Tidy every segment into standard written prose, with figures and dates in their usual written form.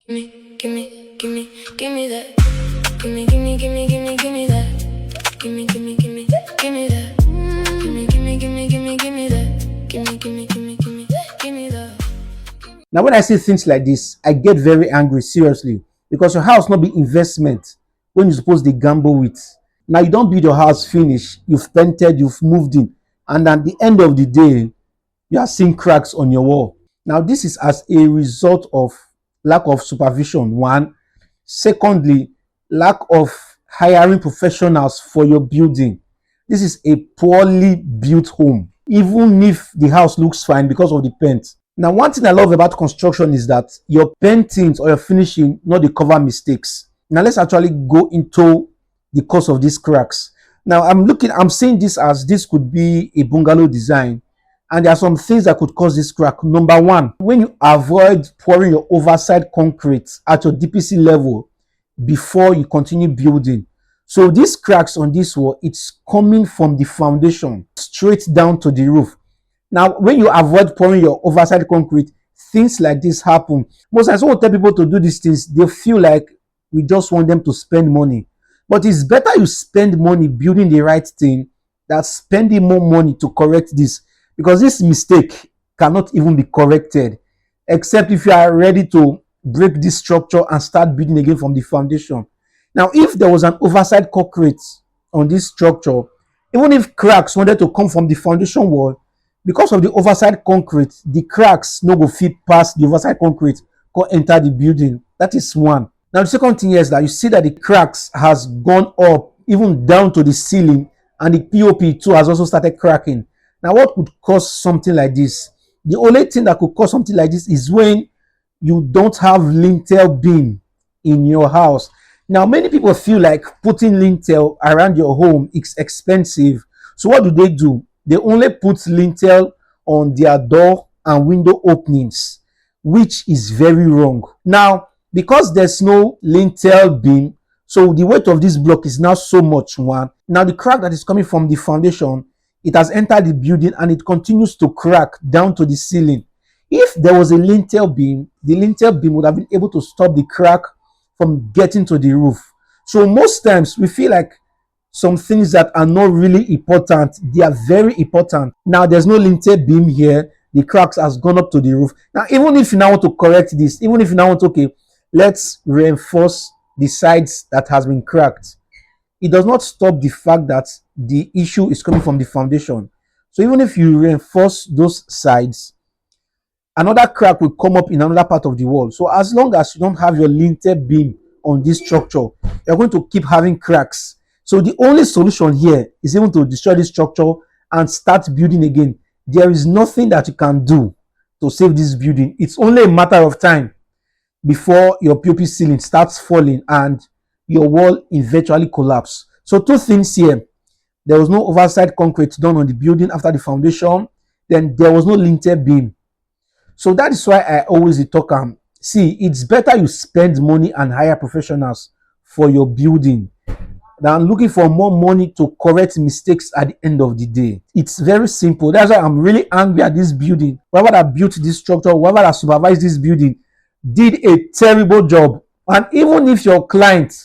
Give me that. Give me that. Give me that. Give me that. Give me that. Now, when I say things like this, I get very angry, seriously, because your house not be investment when you're supposed to gamble with. Now, you don't build your house finish, you've painted, you've moved in, and at the end of the day, you are seeing cracks on your wall. Now, this is as a result of lack of supervision, one. Secondly, lack of hiring professionals for your building. This is a poorly built home, even if the house looks fine because of the paint. Now, one thing I love about construction is that your paintings or your finishing not the cover mistakes. Now, let's actually go into the cause of these cracks. Now, I'm saying this as this could be a bungalow design, and there are some things that could cause this crack. Number one, when you avoid pouring your overside concrete at your DPC level before you continue building. So these cracks on this wall, it's coming from the foundation straight down to the roof. Now, when you avoid pouring your overside concrete, things like this happen. Most times, when I tell people to do these things, they feel like we just want them to spend money. But it's better you spend money building the right thing than spending more money to correct this. Because this mistake cannot even be corrected, except if you are ready to break this structure and start building again from the foundation. Now, if there was an overside concrete on this structure, even if cracks wanted to come from the foundation wall, because of the overside concrete, the cracks no go fit past the overside concrete or enter the building. That is one. Now, the second thing is that you see that the cracks has gone up even down to the ceiling, and the POP too has also started cracking. Now, what could cause something like this? The only thing that could cause something like this is when you don't have lintel beam in your house. Now, many people feel like putting lintel around your home is expensive. So what do? They only put lintel on their door and window openings, which is very wrong. Now, because there's no lintel beam, so the weight of this block is now so much, one. Now, the crack that is coming from the foundation, it has entered the building and it continues to crack down to the ceiling. If there was a lintel beam, the lintel beam would have been able to stop the crack from getting to the roof. So most times we feel like some things that are not really important, they are very important. Now, there's no lintel beam here. The cracks has gone up to the roof. Now, even if you now want to correct this, even if you now want to, okay, let's reinforce the sides that has been cracked, it does not stop the fact that the issue is coming from the foundation. So even if you reinforce those sides, another crack will come up in another part of the wall. So as long as you don't have your lintel beam on this structure, you're going to keep having cracks. So the only solution here is even to destroy this structure and start building again. There is nothing that you can do to save this building. It's only a matter of time before your POP ceiling starts falling and your wall eventually collapse. So two things here. There was no overside concrete done on the building after the foundation. Then there was no lintel beam. So that is why I always talk see, it's better you spend money and hire professionals for your building than looking for more money to correct mistakes at the end of the day. It's very simple. That's why I'm really angry at this building. Whoever that built this structure, whoever that supervised this building did a terrible job. And even if your client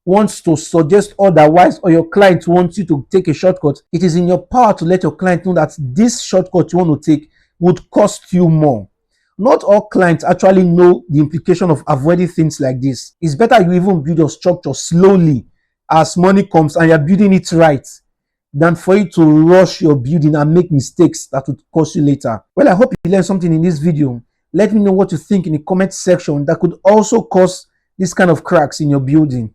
wants to suggest otherwise, or your client wants you to take a shortcut, it is in your power to let your client know that this shortcut you want to take would cost you more. Not all clients actually know the implication of avoiding things like this. It's better you even build your structure slowly as money comes and you're building it right, than for you to rush your building and make mistakes that would cost you later. Well, I hope you learned something in this video. Let me know what you think in the comment section that could also cause this kind of cracks in your building.